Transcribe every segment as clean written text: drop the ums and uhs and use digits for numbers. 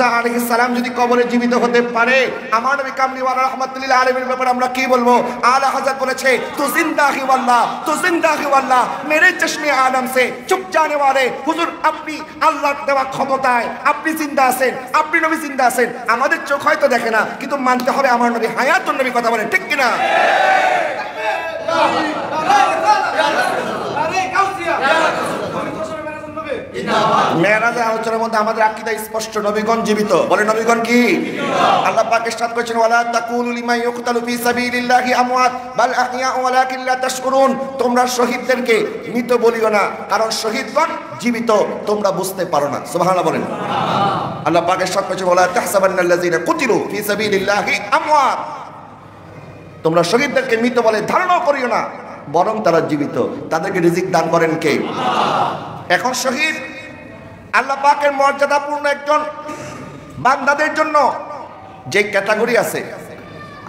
মুসা আলাইহিস সালাম যদি কবরে জীবিত হতে পারে, আমার নবী কামলিওয়ালা রাহমাতুল্লিল আলামিনের ব্যাপারে আমরা কি বলবো? আলা হযরত বলেছে, তু জিন্দা হি ওয়াল্লাহ, তু জিন্দা হি ওয়াল্লাহ, মেরে চশমে আলম সে চুপ জানে ওয়ালে। হুজুর, আপনি আল্লাহর দেওয়া ক্ষমতায় আপনি জিন্দা আছেন, আপনি নবী জিন্দা আছেন। আমাদের চোখ হয়তো দেখে না, কিন্তু মানতে হবে আমার নবী হায়াতুন নবী। কথা বলেন ঠিক কিনা? মেরাজের আলোচনার মধ্যে আমাদের আকীদা স্পষ্ট, নবীগণ জীবিত। বলে নবীগণ কি? আল্লাহ পাক ইরশাদ করেছেন, ওয়ালা তাকুলু লিমান ইউকতালু ফি সাবিলিল্লাহি আমওয়াত বাল আহইয়া ওয়ালাকিন লা তাশকুরুন। তোমরা শহীদদেরকে মৃত বলিও না, কারণ শহীদগণ জীবিত, তোমরা বুঝতে পারো না। সুবহানাল্লাহ বলেন। আল্লাহ পাক ইরশাদ করেছেন, ওয়ালা তাহসাবান্নাল্লাযিনা কুতিলু ফি সাবিলিল্লাহি আমওয়াত। তোমরা শহীদদেরকে মৃত বলে ধারণা করিও না, বরং তারা জীবিত। তাদেরকে রিজিক দান করেন কে? এখন শহীদ আল্লাহ পাকের মর্যাদাপূর্ণ একজন বান্দাদের জন্য যে ক্যাটাগরি আছে,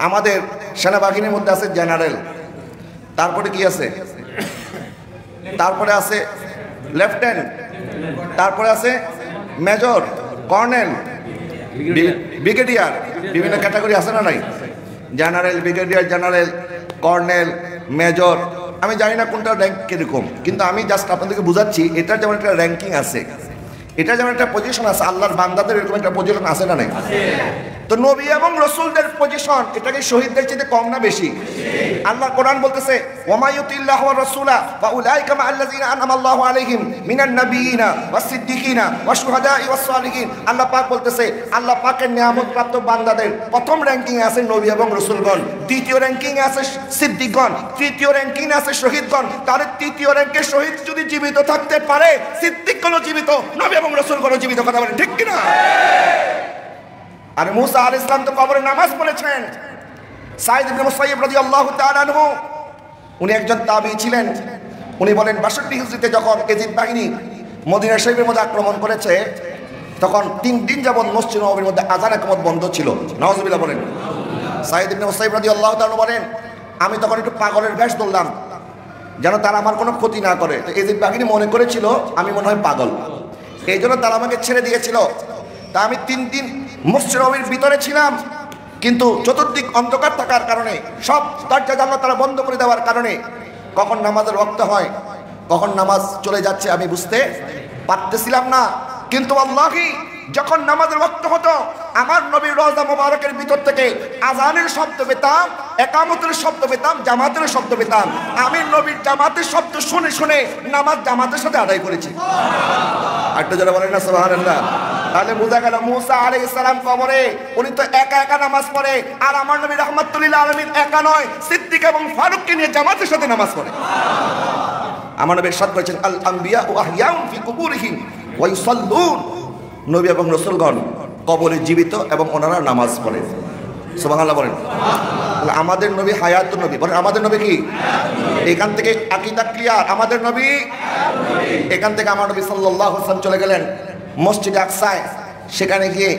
আমাদের সেনাবাহিনীর মধ্যে আছে জেনারেল, তারপরে কি আছে? তারপরে আছে লেফটেন্যান্ট, তারপরে আছে মেজর, কর্নেল, ব্রিগেডিয়ার, বিভিন্ন ক্যাটাগরি আছে না নাই? General, brigadier general, colonel, major. আমি জানি না কোনটা র্যাঙ্ক কিরকম, কিন্তু আমি জাস্ট আপনাদেরকে বুঝাচ্ছি এটার যেমন একটা র্যাঙ্কিং আছে, এটা যেমন একটা পজিশন আছে, আল্লাহর বান্দাদের এরকম একটা পজিশন আছে না নাই? তো নবী এবং রাসূলদের পজিশন এটাকে শহীদদের চেয়ে কম না বেশি? আল্লাহ কোরআন বলতেছে, ওয়া ইউতিল্লাহু ওয়া রাসূলা ওয়া উলাইকা মা'আল্লাযিনা আন'আমা আল্লাহু আলাইহিম মিনান নাবিয়িনা ওয়াস সিদ্দিকিনা ওয়াস শুহাদাই ওয়াস সালিহিন। আল্লাহ পাক বলতেছে, আল্লাহ পাকের নিয়ামত প্রাপ্ত বান্দাদের প্রথম র্যাঙ্কিং এ আছে নবী এবং রাসূলগণ, দ্বিতীয় র্যাঙ্কিং এ আছে সিদ্দিকগণ, তৃতীয় র্যাঙ্কিং এ আছে শহীদগণ। তার তৃতীয় র্যাঙ্কের শহীদ যদি জীবিত থাকতে পারে, সিদ্দিকগণও জীবিত, নবী এবং রাসূলগণও জীবিত। কথা বলেন ঠিক কি না? আর মুসা আলাইহিস সালাম তো কবরে নামাজ পড়েছেন। সাঈদ ইবনে মুসাইয়্যিব রাদিয়াল্লাহু তাআলা আনহু, উনি একজন তাবী ছিলেন। উনি বলেন ৬২ হিজরিতে যখন এজিদ বাহিনী মদিনা শরীফের মধ্যে আক্রমণ করেছে, তখন ৩ দিন যাবত মসজিদ নববীর মধ্যে আযান ইকামত বন্ধ ছিল। নাউযুবিল্লাহ বলেন। সাঈদ ইবনে মুসাইয়্যিব রাদিয়াল্লাহু তাআলা বলেন, আমি তখন একটু পাগলের বেশ ধরলাম যেন তারা আমার কোনো ক্ষতি না করে। তো এজিদ বাহিনী মনে করেছিল আমি মনে হয় পাগল, এই জন্য তারা আমাকে ছেড়ে দিয়েছিল। তা আমি ৩ দিন মসজিদ নববীর ভিতরে ছিলাম, কিন্তু চতুর্দিক অন্ধকার থাকার কারণে, সব দরজা জানলা তারা বন্ধ করে দেওয়ার কারণে কখন নামাজের ওয়াক্ত হয়, কখন নামাজ চলে যাচ্ছে আমি বুঝতে পারতেছিলাম না। কিন্তু আল্লাহি, যখন নামাজের ওয়াক্ত হতো, আমার নবীর রওজা মোবারকের ভিতর থেকে আজানের শব্দ পেতাম, একামতের শব্দ পেতাম, জামাতের শব্দ পেতাম। আমি নবীর জামাতের শব্দ শুনে শুনে নামাজ জামাতের সাথে আদায় করেছি। আরেকটা যারা বলেন না সুবহানাল্লাহ। তাহলে বোঝা গেল মুসা আলাইহিস সালাম কবরে উনি তো একা একা নামাজ পড়ে, আর আমার নবী রাহমাতুল্লিল আলামিন একা নয়, সিদ্দিক এবং ফারুককে নিয়ে জামাতের সাথে নামাজ পড়ে। আমার নবী ইরশাদ করেছেন, আল আম্বিয়া ও আহইয়াউন ফি কুবুরিহিম ওয়া ইউসাল্লুন। নবী এবং রাসূলগণ কবরে জীবিত এবং ওনারা নামাজ পড়ে। সুবহানাল্লাহ বলেন। আমাদের নবী হায়াতুন নবী। বলেন আমাদের নবী কি? এখান থেকে আকীদা ক্লিয়ার, আমাদের নবী। এখান থেকে আমার নবী সাল্লাল্লাহু আলাইহি ওয়াসাল্লাম চলে গেলেন মসজিদে আকসায়। সেখানে গিয়ে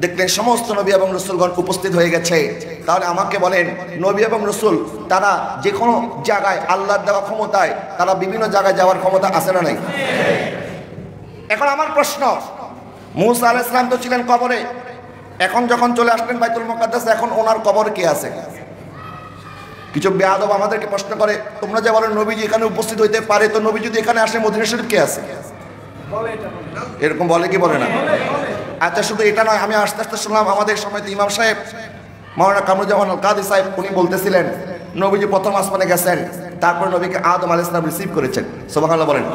দেখলেন সমস্ত নবী এবং রাসূলগণ উপস্থিত হয়ে গেছে। তাহলে আমাকে বলেন, নবী এবং রাসূল তারা যে কোনো জায়গায় আল্লাহর দেওয়া ক্ষমতায় তারা বিভিন্ন জায়গায় যাওয়ার ক্ষমতা আছে না নাই? এখন আমার প্রশ্ন, মুসা আলাইহিস সালাম তো ছিলেন কবরে, এখন যখন চলে আসলেন বাইতুল মুকাদ্দাস, এখন ওনার কবর কে আছে? কিছু বেয়াদব আমাদেরকে প্রশ্ন করে, তোমরা যে বলো নবীজি এখানে উপস্থিত হইতে পারে, তো নবী যদি এখানে আসে মদিনা শরীফ কে আছে? এরকম বলে কি বলে না? আচ্ছা, শুধু এটা নয়, আমি আস্তে আস্তে শুনলাম আমাদের সময় ইমাম সাহেব মাওলানা কামরুজ্জামান আল কাদি সাহেব উনি বলতেছিলেন নবীজি প্রথম আসমানে গেছেন, তারপর নবীকে আদম আলাইহিস সালাম রিসিভ করেছেন। সুবহানাল্লাহ বলেন।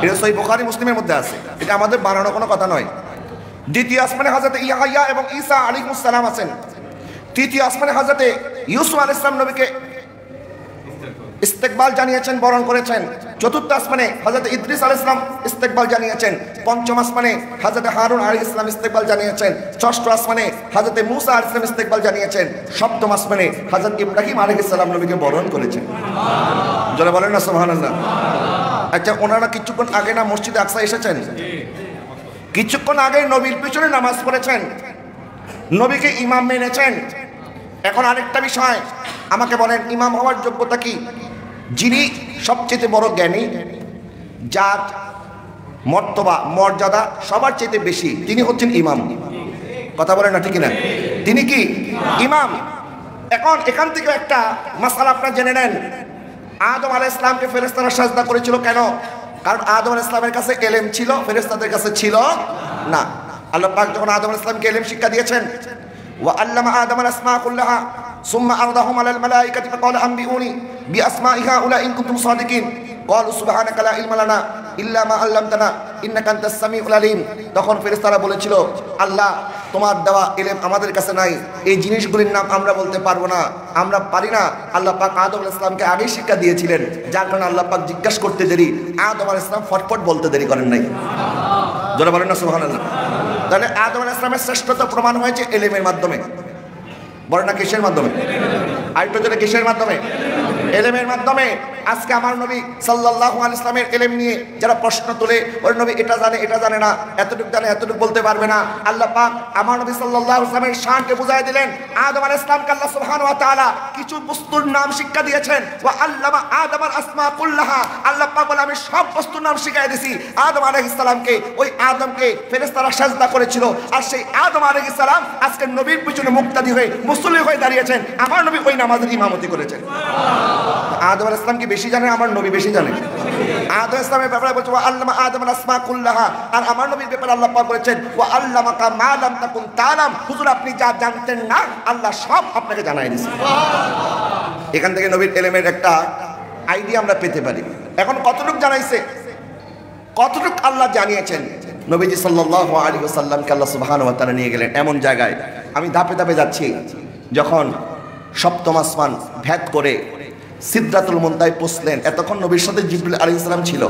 এটা সহিহ বুখারী মুসলিমের মধ্যে আছে, এটা আমাদের বানানো কোনো কথা নয়। দ্বিতীয় আসমানে হযরত ইয়াহইয়া এবং ঈসা আলাইহিস সালাম আছেন। তৃতীয় আসমানে হযরত ইউসুফ আলাইহিস সালাম নবীকে ইস্তেকবাল জানিয়েছেন, বরণ করেছেন। চতুর্থ আসমানে হযরত ইদ্রিস আলাইহিস সালাম ইস্তেকবাল জানিয়েছেন। পঞ্চম আসমানে হযরত হারুন আলাইহিস সালাম ইস্তেকবাল জানিয়েছেন। ষষ্ঠ আসমানে হযরত মুসা আলাইহিস সালাম ইস্তেকবাল জানিয়েছেন। সপ্তম আসমানে হযরত ইব্রাহিম আলাইহিস সালাম নবীকে বরণ করেছেন। সুবহানাল্লাহ, যারা বলেন না সুবহানাল্লাহ। আচ্ছা, ওনারা কিছুক্ষণ আগে না মসজিদে আকসা এসেছেন? কিছুক্ষণ আগে নবীর পিছনে নামাজ পড়েছেন, নবীকে ইমাম মেনেছেন। এখন আরেকটা বিষয়, আমাকে বলেন ইমাম হওয়ার যোগ্যতা কি? যিনি সবচেয়ে বড় জ্ঞানী, যার মর্তবা মর্যাদা সবার চেয়ে বেশি, তিনি হচ্ছেন ইমাম। কথা বলেন না ঠিক না? তিনি কি ইমাম। এখন এখান থেকে একটা মাসআলা আপনারা জেনে নেন, আদম আলাইহিস সালামকে ফেরেশতারা সাজদা করেছিল কেন? কারণ আদম আলাইহিস সালামের কাছে ইলম ছিল, ফেরেশতাদের কাছে ছিল না। আল্লাহ পাক যখন আদম আলাইহিস সালামকে ইলম শিক্ষা দিয়েছেন, ওয়া আল্লামা আদম আল আসমা কুল্লাহা সুম্মা আরদাহুম আলাল মালাইকাতি ফাকালা আনবিউনি বিআসমাই হাউলা ইন কুনতুম সাদিকিন ক্বালু সুবহানাকা লা ইলমা লানা ইল্লা মা আল্লামতানা ইন্নাকা আনতাস সামিউল আলিম। তখন ফেরেশতারা বলেছিল, আল্লাহ তোমার দেওয়া ইলম আমাদের কাছে নাই, এই জিনিসগুলির নাম আমরা বলতে পারবো না, আমরা পারি না। আল্লাহ পাক আদম আলাইহিস সালামকে আগেই শিক্ষা দিয়েছিলেন, যার কারণে আল্লাহ পাক জিজ্ঞাসা করতে দেরি, আদম আলাইহিস সালাম ফটফট বলতে দেরি করেন নাই। যারা বলেন না সুবহানাল্লাহ। তাহলে আদম আলাইহিস সালামের শ্রেষ্ঠতা প্রমাণ হয়েছে ইলমের মাধ্যমে। বলেন না কিসের মাধ্যমে? আরেকটু জোরে, কিসের মাধ্যমে? ইলমের মাধ্যমে। আজকে আমার নবী সাল্লাল্লাহু আলাইহি ওয়াসাল্লামের ইলম নিয়ে যারা প্রশ্ন তোলে, ওই নবী এটা জানে এটা জানে না, এতটুকু জানে এতটুকু বলতে পারবে না, আল্লাহ পাক আমার নবী সাল্লাল্লাহু আলাইহি ওয়াসাল্লামের শানকে বুঝাই দিলেন। আদম আলাইহিস সালামকে আল্লাহ সুবহানাহু ওয়া তাআলা কিছু বস্তুর নাম শিক্ষা দিয়েছেন, ওয়া আল্লামা আদম আল আসমা কুল্লাহা। আল্লাহ পাক বলে আমি সব বস্তুর নাম শিখিয়ে দিয়েছি আদম আলাইহিস সালামকে। ওই আদমকে ফেরেশতারা সাজদা করেছিল, আর সেই আদম আলাইহিস সালাম আজকে নবীর পিছনে মুক্তাদি হয়ে মুসল্লি হয়ে দাঁড়িয়েছেন, আমার নবী ওই নামাজের ইমামতি করেছেন। আদম আলাইহিস সালাম কি বেশি জানে, আমার নবী বেশি জানে? আদম আলাইহিস সালামের ব্যাপারে বলছে ওয়া আল্লামা আদম আল আসমা কুল্লাহা, আর আমার নবীর ব্যাপারে আল্লাহ পাক বলেছেন ওয়া আল্লামাকা মা লাম তাকুন তাআলাম। হুজুর আপনি যা জানতেন না আল্লাহ সব আপনাকে জানাই দিয়েছে। এখান থেকে নবীর ইলমের একটা আইডিয়া আমরা পেতে পারি। এখন কতটুকু জানাইছে, কতটুকু আল্লাহ জানিয়েছেন। নবীজি সাল্লাল্লাহু আলাইহি ওয়াসাল্লামকে আল্লাহ সুবহানাহু ওয়া তাআলা নিয়ে গেলেন এমন জায়গায়, আমি ধাপে ধাপে যাচ্ছি, যখন সপ্তম আসমান ভেদ করে সিদরাতুল মুনতাহায় পৌঁছলেন, এতক্ষণ নবীর সাথে জিবরিল আলাইহিস সালাম ছিল।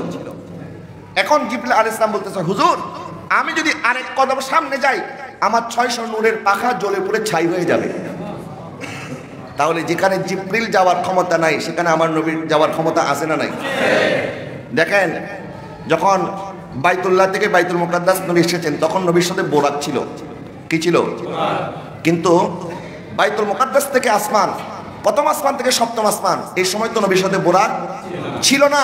এখন জিবরিল আলাইহিস সালাম বলতেছে, হুজুর আমি যদি আরেক কদম সামনে যাই আমার 600 নূরের পাখা জ্বলে পুড়ে ছাই হয়ে যাবে। তাহলে যেখানে জিবরিল যাওয়ার ক্ষমতা নাই সেখানে আমার নবীর যাওয়ার ক্ষমতা আছে না নাই? দেখেন, যখন বাইতুল্লাহ থেকে বাইতুল মুকাদ্দাস নবী এসেছেন তখন নবীর সাথে বোরাক ছিল। কি ছিল? কিন্তু বাইতুল মুকাদ্দাস থেকে আসমান, প্রথম আসমান থেকে সপ্তম আসমান, এই সময় তো নবীর সাথে বোরাক ছিল না।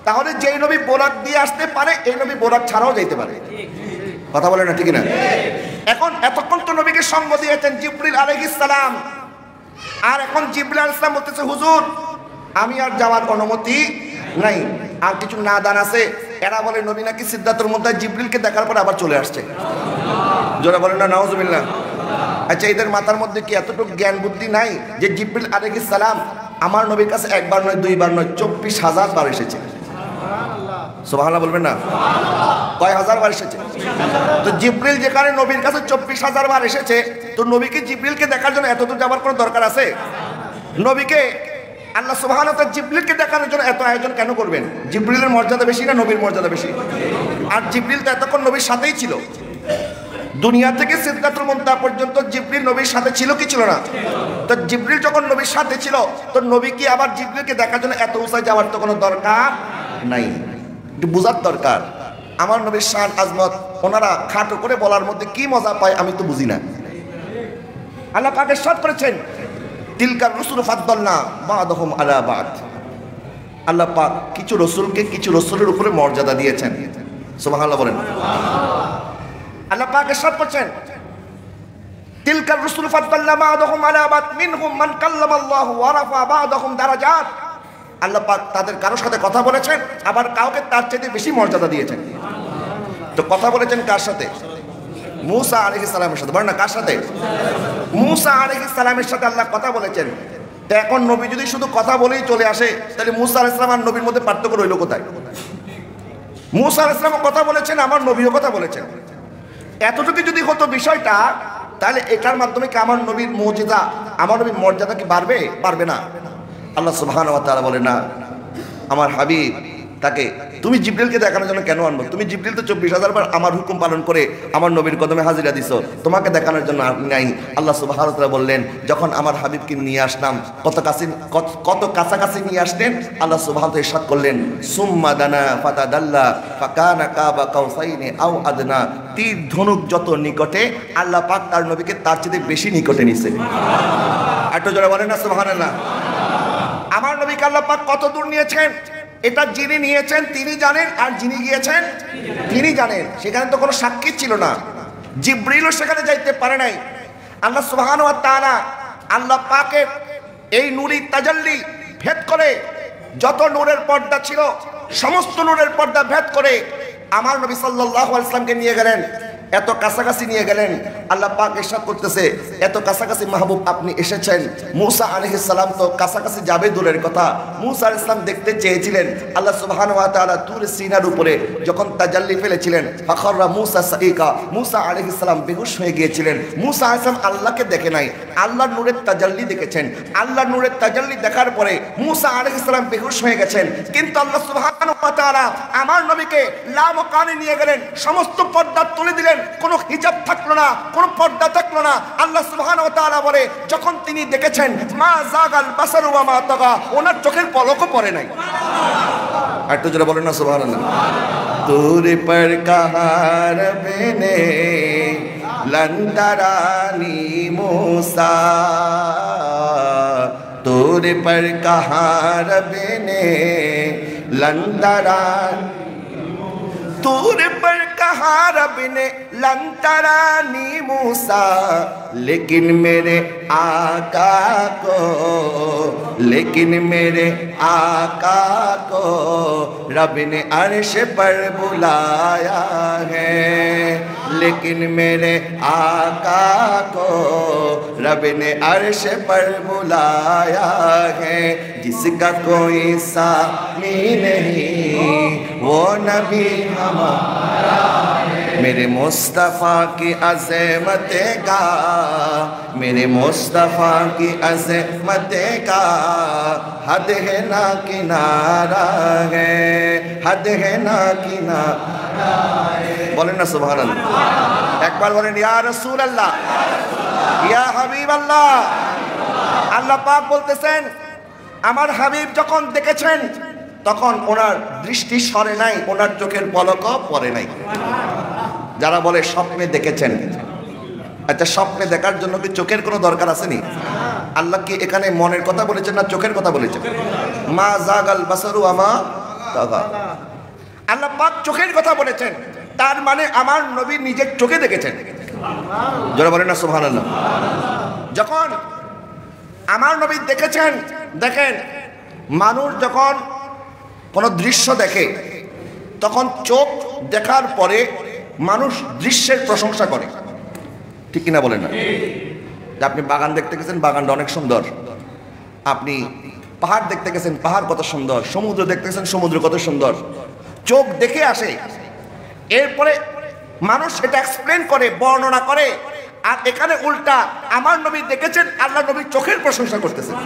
তাহলে যেই নবী বোরাক দিয়ে আসতে পারে এই নবী বোরাক ছাড়াও যাইতে পারে। কথা বলে না ঠিক না? এখন এতক্ষণ তো নবীকে সঙ্গ দিয়েছেন জিবরিল আলাইহিস সালাম, আর এখন জিবরিল আলাইহিস সালাম বলতেছে, হুজুর আমি আর যাওয়ার অনুমতি নাই। আর কিছু নাদান আছে, এরা বলে নবী নাকি সিদরাতুল মুনতাহায় জিবরিলকে দেখার পর আবার চলে আসছে। জোরে বলেন না নাউজুবিল্লাহ। আচ্ছা, এদের মাথার মধ্যে কি এতটুকু জ্ঞান বুদ্ধি নাই যে জিবরিল আলাইহিস সালাম আমার নবীর কাছে একবার নয় দুইবার নয় 24,000 বার এসেছে? সুবহানাল্লাহ বলবেন না? কয় হাজার বার এসেছে? তো জিবরিল যেখানে নবীর কাছে 24,000 বার এসেছে, তো নবীকে জিবরিলকে দেখার জন্য এতদূর যাবার কোনো দরকার আছে? নবীকে আল্লাহ সুবহানাহু ওয়া তাআলা জিবরিলকে দেখানোর জন্য এত আয়োজন কেন করবেন? জিবরিলের মর্যাদা বেশি না নবীর মর্যাদা বেশি? আর জিবরিল তো এতক্ষণ নবীর সাথেই ছিল। দুনিয়া থেকে সিদরাতুল মুনতাহা পর্যন্ত জিবরিল নবীর সাথে ছিল কি ছিল না? তো জিবরিল যখন নবীর সাথে ছিল, তো নবী কি আবার জিবরিলকে দেখার জন্য এত উঁচায় যাওয়ার তো কোনো দরকার নাই? একটু বোঝার দরকার। আমার নবীর শান আজমত ওনারা খাটো করে বলার মধ্যে কি মজা পায় আমি তো বুঝি না। আল্লাহ পাক ইরশাদ করেছেন, তিলকার রসুল ফাদ্দালনা বা'দাহুম আলা বা'দ। আল্লাহ পাক কিছু রসুলকে কিছু রসুলের উপরে মর্যাদা দিয়েছেন। সুবহানাল্লাহ বলেন। আল্লাহ পাক ইরশাদ করছেন, তিলকার রসুল ফাদ্দালনা বা'দাহুম আলা বা'দ মিনহুম মান কাল্লামাল্লাহু ওয়া রাফা বা'দাহুম দারাজাত। আল্লাহ পাক তাদের কারোর সাথে কথা বলেছেন, আবার কাউকে তার চাইতে বেশি মর্যাদা দিয়েছেন। তো কথা বলেছেন কার সাথে? মুসা আলাইহিস সালামের সাথে। বলেন না কার সাথে? মুসা আলাইহিস সালামের সাথে আল্লাহ কথা বলেছেন। তো এখন নবী যদি শুধু কথা বলেই চলে আসে, তাহলে মুসা আলাইহিস সালাম আর নবীর মধ্যে পার্থক্য রইল কোথায়? মুসা আলাইহিস সালাম কথা বলেছেন, আমার নবীও কথা বলেছেন। এতটুকু যদি হতো বিষয়টা, তাহলে এটার মাধ্যমে কি আমার নবীর মুজিজা, আমার নবীর মর্যাদা কি বাড়বে? পারবে না। আল্লাহ সুবহানাহু ওয়া তাআলা বলেন না, আমার হাবিব তাকে তুমি জিবরিলকে দেখানোর জন্য কেন আনবো? তুমি জিবরিল তো 24,000 বার আমার হুকুম পালন করে আমার নবীর কদমে হাজিরা দিছো, তোমাকে দেখানোর জন্য নাই। আল্লাহ সুবহানাহু ওয়া তাআলা বললেন, যখন আমার হাবিবকে নিয়ে আসলাম কত কাছাকাছি নিয়ে আসলেন, আল্লাহ সুবহানাহু ওয়া তাআলা ইরশাদ করলেন, সুম্মা দানা ফাতাদাল্লা ফাকানা কাবা কাউসাইনি আও আদনা। তীর ধনুক যত নিকটে, আল্লাহ পাক তার নবীকে তার চেয়ে বেশি নিকটে নিছে। একটু জোরে বলেন না সুবহানাল্লাহ। আমার নবীকে আল্লাহ পাক কত দূর নিয়েছেন, এটা যিনি নিয়েছেন তিনি জানেন, আর যিনি গিয়েছেন তিনি জানেন। সেখানে তো কোনো সাক্ষী ছিল না। জিবরিলও সেখানে যাইতে পারে নাই। আল্লাহ সুবহানাহু ওয়া তাআলা আল্লাহ পাকের এই নূরি তাজাল্লি ভেদ করে যত নূরের পর্দা ছিল সমস্ত নূরের পর্দা ভেদ করে আমার নবী সাল্লাল্লাহু আলাইহি ওয়াসাল্লামকে নিয়ে গেলেন, এত কাছাকাছি নিয়ে গেলেন। আল্লাহ পাক ইরশাদ করতেছে, এত কাছাকাছি মাহবুব আপনি এসেছেন। মুসা আলাইহিস সালাম তো কাছাকাছি যাবে দূরের কথা, মুসা আলাইহিস সালাম দেখতে চেয়েছিলেন। আল্লাহ সুবহানাহু ওয়া তাআলা তুর সিনার উপরে যখন তাজাল্লি ফেলেছিলেন, ফাখরা মুসা সাইকা, মুসা আলাইহিস সালাম বেহুশ হয়ে গিয়েছিলেন। মুসা আলাইহিস সালাম আল্লাহকে দেখে নাই, আল্লাহর নূরের তাজাল্লি দেখেছেন। আল্লাহর নূরের তাজাল্লি দেখার পরে মুসা আলাইহিস সালাম বেহুশ হয়ে গেছেন। কিন্তু আল্লাহ সুবহানাহু ওয়া তাআলা আমার নবীকে লামকানে নিয়ে গেলেন, সমস্ত পর্দা তুলে দিলেন, কোনো হিজাব থাকলো না, কোনো পর্দা থাকলো না। আল্লাহ সুবহানাহু ওয়া তাআলা বলে, যখন তিনি দেখেছেন মা জাগাল বাসারু ওয়া মা তাগা, ওনার চোখের পলকও পড়ে নাই। আর একটু জোরে বলেন না সুবহানাল্লাহ। তোর পর কাহার বেনে লন্দারানি মুসা, তোর পর কাহার বেনে লন্দারানি, तूर पर कहा रब ने लंतरानी मूसा, लेकिन मेरे आका को, लेकिन मेरे आका को रब ने अर्श पर बुलाया है, लेकिन मेरे आका को रब ने अर्श पर बुलाया है। जिसका कोई सामी नहीं वो नबी हमारा है। मेरे मुस्तफ़ा की अज़मत का, मेरे मुस्तफ़ा की अज़मत का हद है ना किनारा है, हद है ना किनारा है। बोलें ना सुभान अल्लाह, एक बार बोलें या रसूल अल्लाह, या हबीब अल्लाह। আল্লাহ পাক বলতেছেন, আমার হাবিব যখন দেখেছেন তখন ওনার দৃষ্টি সরে নাই, ওনার চোখের পলকও পড়ে নাই। যারা বলে স্বপ্নে দেখেছেন, আচ্ছা স্বপ্নে দেখার জন্য কি চোখের কোনো দরকার আসেনি? আল্লাহ কি এখানে মনের কথা বলেছেন না চোখের কথা বলেছেন? মা জাগাল বাসারু আমা তাগা, আল্লাহ পাক চোখের কথা বলেছেন, তার মানে আমার নবী নিজের চোখে দেখেছেন। যারা বলেন না সুবহানাল্লাহ। যখন আমার নবী দেখেছেন, দেখেন মানুষ যখন কোনো দৃশ্য দেখে তখন চোখ দেখার পরে মানুষ দৃশ্যের প্রশংসা করে, ঠিক কিনা বলেন না? যে আপনি বাগান দেখতে গেছেন, বাগানটা অনেক সুন্দর। আপনি পাহাড় দেখতে গেছেন, পাহাড় কত সুন্দর। সমুদ্র দেখতে গেছেন, সমুদ্র কত সুন্দর। চোখ দেখে আসে, এরপরে মানুষ এটা এক্সপ্লেন করে, বর্ণনা করে। আর এখানে উল্টা আমার নবী দেখেছেন, আল্লাহ নবী চোখের প্রশংসা করতেছেন।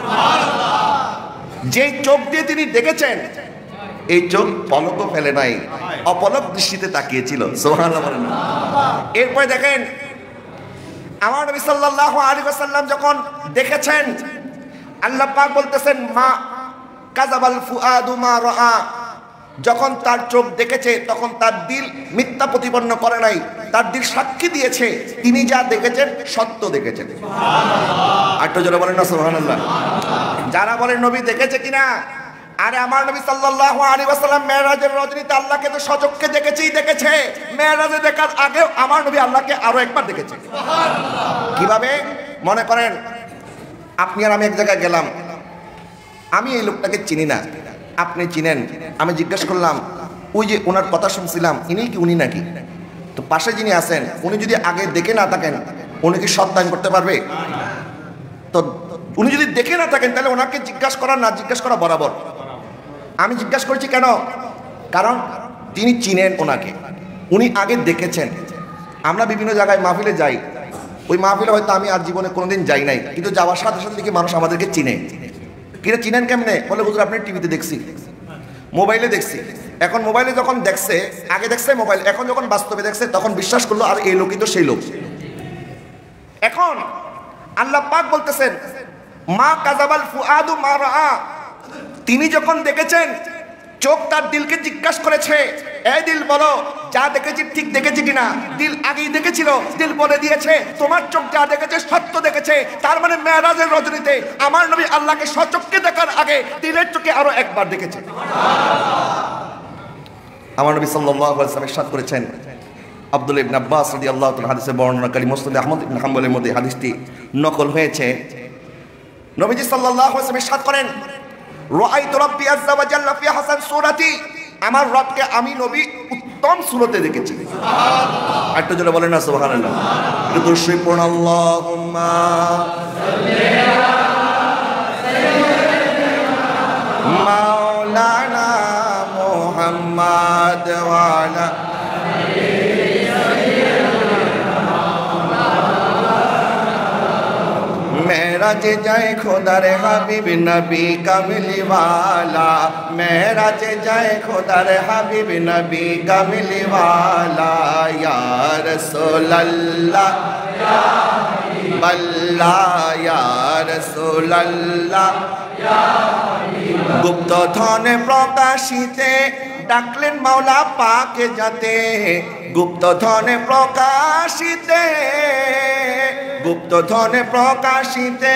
যেই চোখ দিয়ে তিনি দেখেছেন এই চোখ পলকও ফেলে নাই, অপলক দৃষ্টিতে তাকিয়েছিল। সুবহানাল্লাহ বলেন। এরপরে দেখেন আমার নবী সাল্লাল্লাহু আলাইহি ওয়াসাল্লাম যখন দেখেছেন, আল্লাহ পাক বলতেছেন মা কাযাবাল ফুআদু মা রাআ, যখন তার চোখ দেখেছে তখন তার দিল মিথ্যা প্রতিপন্ন করে নাই, তার দিল সাক্ষী দিয়েছে তিনি যা দেখেছেন সত্য দেখেছেন। আর তো যারা বলেন না সুবহানাল্লাহ। যারা বলেন নবী দেখেছে কিনা, আরে আমার নবী সাল্লাল্লাহু আলাইহি ওয়াসাল্লাম মেরাজের রজনীতে আল্লাহকে তো সচক্ষে দেখেছে। মেরাজে দেখার আগেও আমার নবী আল্লাহকে আরো একবার দেখেছে। কিভাবে? মনে করেন আপনি আর আমি এক জায়গায় গেলাম, আমি এই লোকটাকে চিনি না, আপনি চিনেন। আমি জিজ্ঞেস করলাম, ওই যে ওনার কথা শুনছিলাম, ইনি কি উনি নাকি? তো পাশে যিনি আছেন উনি যদি আগে দেখে না থাকেন উনি কি সত্যায়ন করতে পারবে? তো উনি যদি দেখে না থাকেন তাহলে ওনাকে জিজ্ঞাসা করা না জিজ্ঞাসা করা বরাবর। আমি জিজ্ঞাসা করছি কেন? কারণ তিনি চিনেন ওনাকে, উনি আগে দেখেছেন। আমরা বিভিন্ন জায়গায় মাহফিলে যাই, ওই মাহফিলে হয়তো আমি আর জীবনে কোনোদিন যাই নাই, কিন্তু যাওয়ার সাথে সাথে দেখি মানুষ আমাদেরকে চিনে। কিনা চিনেন কেমনে? বলে হুজুর আপনি টিভিতে দেখছি, মোবাইলে দেখছি। এখন মোবাইলে যখন দেখছে, আগে দেখছে মোবাইল, এখন যখন বাস্তবে দেখছে তখন বিশ্বাস করলো আর এই লোকই তো সেই লোক। এখন আল্লাহ পাক বলতেছেন মা কাযাবাল ফুআদু মা রাআ, তিনি যখন দেখেছেন চোখ তার দিলকে জিজ্ঞাসা করেছে, এই দিল বলো যা দেখেছি ঠিক দেখেছি কিনা। দিল আগেই দেখেছিল, দিল বলে দিয়েছে তোমার চোখ যা দেখেছে সত্য দেখেছে। তার মানে মেরাজের রজনীতে আমার নবী আল্লাহকে সচক্ষে দেখার আগে দিলের চোখে আরো একবার দেখেছে। আমার নবী সাল্লাল্লাহু আলাইহি ওয়াসাল্লাম ইরশাদ করেছেন আব্দুল্লাহ ইবনে আব্বাস রাদিয়াল্লাহু তাআলা হাদিসে বর্ণনাকারী মুসনাদ আহমদ ইবনে হাম্বলের মধ্যে হাদিসটি নকল হয়েছে। নবীজি সাল্লাল্লাহু আলাইহি ওয়াসাল্লাম ইরশাদ করেন, রাআইতু রাব্বি আযজা ওয়া জাল্লা ফি হাসান সূরাতি, আমার রবকে আমি নবী উত্তম সূরতে দেখেছি। সুবহানাল্লাহ, একটু জোরে বলেন না সুবহানাল্লাহ। একটু দুরূদ পড়ুন, আল্লাহুম্মা সাল্লি আলা সাইয়্যিদিনা মাওলানা মুহাম্মাদ ওয়া আলা मेराजे जाए खुदा रे हबीब नबी कमली वाला, मेराजे जाए खुदा रे हबीब नबी कमली वाला, या रसूल अल्लाह या हबीब अल्लाह, या रसूल अल्लाह या हबीब। गुप्त धने प्रकाशिते ডাকলেন মাওলা পাকে যাতে, গুপ্ত ধনে প্রকাশিতে, গুপ্ত ধনে প্রকাশিতে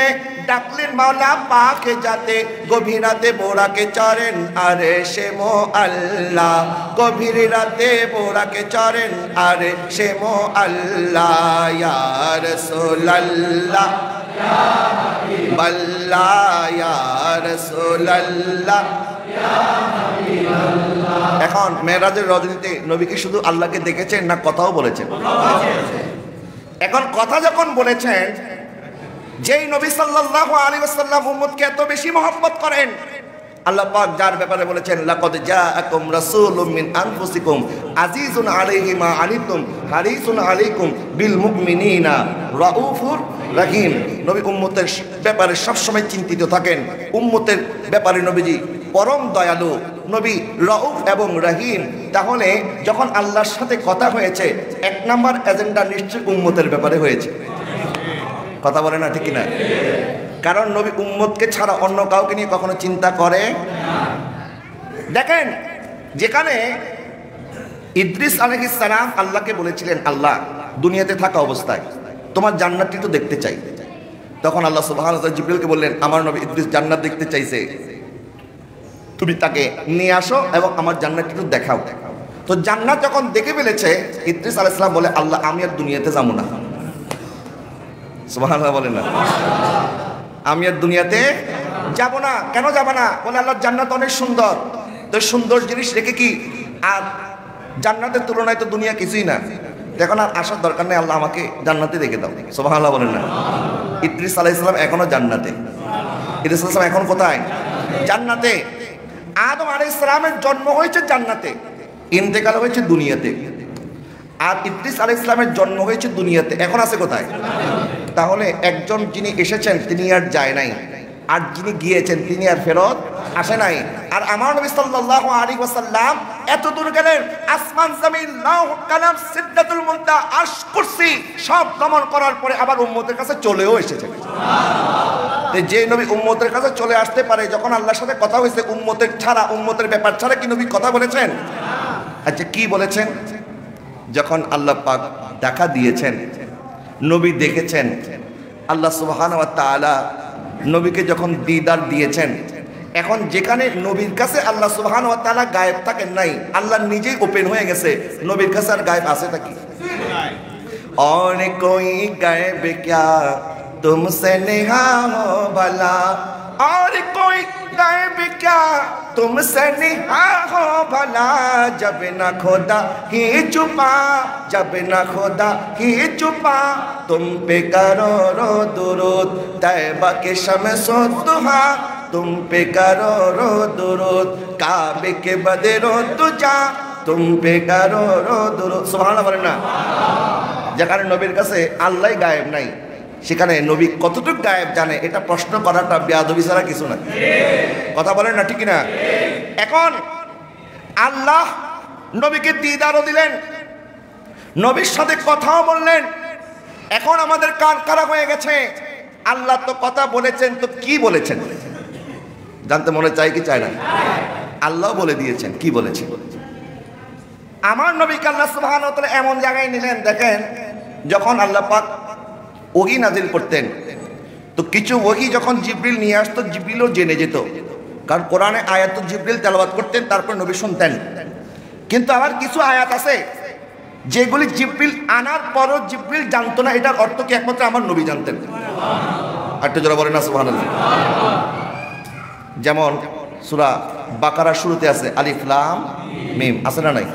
ডাকলেন মাওলা পাকে যাতে, গভীর রাতে বোরাকে চরেন আরে সে মো আল্লাহ, গভীর রাতে বোরাকে চরেন আরে সে মো আল্লাহ, ইয়া রাসূলুল্লাহ ইয়া হাবিবাল্লাহ, ইয়া রাসূলুল্লাহ ইয়া হাবিবাল্লাহ। এখন মেরাজের রজনীতে নবী কি শুধু আল্লাহকে দেখেছেন না কথাও বলেছেন? এখন কথা যখন বলেছেন, যেই নবী সাল্লাল্লাহু আলাইহি ওয়াসাল্লাম উম্মতকে এত বেশি মহব্বত করেন, আল্লাহ পাক যার ব্যাপারে বলেছেন লাকাদ জাআকুম রাসূলুম মিন আনফুসিকুম আজিজুন আলাইহি মা আনিতুম হারিসুন আলাইকুম বিল মুমিনিনা রাউফুর রহিম। নবী উম্মতের ব্যাপারে সবসময় চিন্তিত থাকেন, উম্মতের ব্যাপারে নবীজি পরম দয়ালু, নবী রাউফ এবং রহিম। তাহলে যখন আল্লাহর সাথে কথা হয়েছে, এক নাম্বার এজেন্ডা নিশ্চয়ই উম্মতের ব্যাপারে হয়েছে। কথা বলে না, ঠিক কিনা? কারণ নবী উম্মতকে ছাড়া অন্য কাউকে নিয়ে কখনো চিন্তা করে না। দেখেন, যেখানে ইদ্রিস আলাইহিস সালাম আল্লাহকে বলেছিলেন, আল্লাহ দুনিয়াতে থাকা অবস্থায় তোমার জান্নাতটি তো দেখতে চাই, তখন আল্লাহ সুবহানাহু ওয়া তাআলা জিবরিলকে বললেন, আমার নবী ইদ্রিস জান্নাত দেখতে চাইছে, তুমি তাকে নিয়ে আসো এবং আমার জান্নাতটি একটু দেখাও। তো জান্নাত যখন দেখে ফেলেছে, ইদ্রিস আলাইহিস সালাম বলে, আল্লাহ আমি আর দুনিয়াতে যাবো না। সুবহানাল্লাহ বলেন না, আমি আর দুনিয়াতে যাব না। কেন যাব না? বলে আল্লাহর জান্নাত অনেক সুন্দর। তো সুন্দর জিনিস রেখে কি আর জান্নাতের তুলনায় তো দুনিয়া কিছুই না, এখন আর আসার দরকার নেই, আল্লাহ আমাকে জান্নাতে রেখে দাও। সুবহানাল্লাহ বলেন না। ইদ্রিস আলাইহিস সালাম এখনো জান্নাতে। ইদ্রিস আলাইহিস সালাম এখন কোথায়? জান্নাতে। আদম আলাইহিস সালামের জন্ম হয়েছে জান্নাতে, ইন্তেকাল হয়েছে দুনিয়াতে। আর ইদ্রিস আলাইহিস সালামের জন্ম হয়েছে দুনিয়াতে, এখন আছে কোথায়? তাহলে একজন যিনি এসেছেন তিনি আর যায় নাই, আর যিনি গিয়েছেন তিনি আর ফেরত আসে নাই। আর আমার নবী সাল্লাল্লাহু আলাইহি ওয়াসাল্লাম এত দূর গেলেন, আসমান জমিন লৌহ কলম সিদরাতুল মুনতাহা আরশ কুরসি সব ভ্রমণ করার পরে আবার উম্মতের কাছে চলেও এসেছেন। সুবহানাল্লাহ। যে নবী উম্মতের কাছে চলে আসতে পারে, যখন আল্লাহর সাথে কথা হয়েছে, উম্মতের ছাড়া, উম্মতের ব্যাপার ছাড়া কি নবী কথা বলেছেন? আচ্ছা, কি বলেছেন? যখন আল্লাহ পাক দেখা দিয়েছেন, নবী দেখেছেন, আল্লাহ সুবহানাহু ওয়া তাআলা নবীকে যখন দিদার দিয়েছেন, এখন যেখানে নবীর কাছে আল্লাহ সুবহানাহু ওয়া তাআলা গায়েব থাকেন নাই, আল্লাহ নিজেই ওপেন হয়ে গেছে, নবীর কাছে আর গায়েব আছে নাকি? और कोई गायब क्या तुमसे नेहा हो भला, और कोई गायब क्या तुमसे नेहा हो भला, जब न खुदा ही छुपा, जब न खुदा ही छुपा, तुम पे करो रो दुरूद तैबा के शम्सो दुहा, तुम पे करो रो दुरूद काबे के बदरो तुजा, तुम पे करो रो दुरूद। सुबहानाल्लाह বলেন না। যেখানে নবীর কাছে আল্লাহই গায়েব নাই, সেখানে নবী কতটুকু গায়েব জানে, এটা প্রশ্ন করাটা বেয়াদবি ছাড়া কিছু না। কথা বলেন না, ঠিক না? এখন আল্লাহ নবীকে দিদারও দিলেন, নবীর সাথে কথাও বললেন। এখন আমাদের কান খাড়া হয়ে গেছে, আল্লাহ তো কথা বলেছেন, তো কি বলেছেন জানতে মনে চাই কি চায় না? আল্লাহ বলে দিয়েছেন, কি বলেছেন? আমার নবীকে আল্লাহ সুবহানাহু ওয়া তাআলা এমন জায়গায় নিলেন, দেখেন যখন আল্লাহ পাক ওহী নাজিল করতেন, তো কিছু ওহী যখন জিবরিল নিয়ে আসতো, জিবরিলও জেনে যেত, কারণ কোরআনে আয়াত জিবরিল তেলাওয়াত করতেন, তারপর নবী শুনতেন। কিন্তু আবার কিছু আয়াত আছে যেগুলি জিব্রিল আনার পরও জিব্রিল জানতো না, এটার অর্থ কি একমাত্র আমার নবী জানতেন। আরেকটু যারা বলেন না সুবহানাল্লাহ। যেমন সূরা বাকারা শুরুতে আছে আলিফ লাম মিম, আছে না নাই?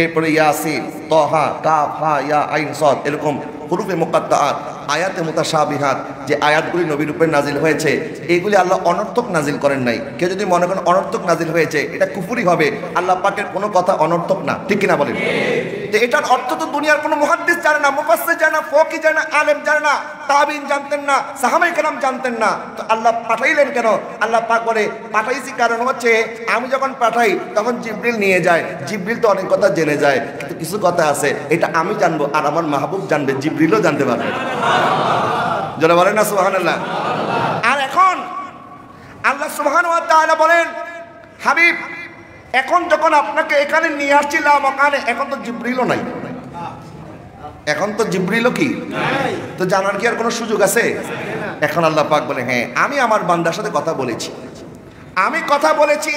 এরপরে ইয়াসিন, তাহা, কাফ, হা, ইয়া, আইন, সাদ, এরকম হুরুফে মুকাত্তাআত, আয়াতে মুতাশাবিহাত যে আয়াতগুলি নবীর উপরে নাজিল হয়েছে, এইগুলি আল্লাহ অনর্থক নাজিল করেন নাই। কেউ যদি মনে করেন অনর্থক নাজিল হয়েছে, এটা কুফরি হবে। আল্লাহ পাকের কোনো কথা অনর্থক না, ঠিক কিনা বলেন? তো এটার অর্থ তো দুনিয়ার কোনো মুহাদ্দিস জানে না, মুফাসসির জানে না, ফকি জানে না, আলেম জানে না, তাবিঈন জানতেন না, সাহাবায়ে কেরাম জানতেন না। তো আল্লাহ পাঠাইলেন কেন? আল্লাহ পাক বলে পাঠাইছি কারণ হচ্ছে আমি যখন পাঠাই তখন জিবরিল নিয়ে যায়। জিবরিল তো অনেক কথা জেনে যায়, কিন্তু কিছু কথা আছে এটা আমি জানবো আর আমার মাহবুব জানবে, জিবরিলও জানতে পারবে। যারা বলেন না সুবহানাল্লাহ। আর এখন আল্লাহ সুবহানাহু ওয়া তাআলা বলেন, হাবিব এখন যখন আপনাকে এখানে নিয়ে আসছিলাম ওখানে, এখন তো জিবরিলও নাই, এখন তো জিবরিলও কি তো জানার কি আর কোনো সুযোগ আছে? এখন আল্লাহ পাক বলে হ্যাঁ আমি আমার বান্দার সাথে কথা বলেছি, আমি কথা বলেছি।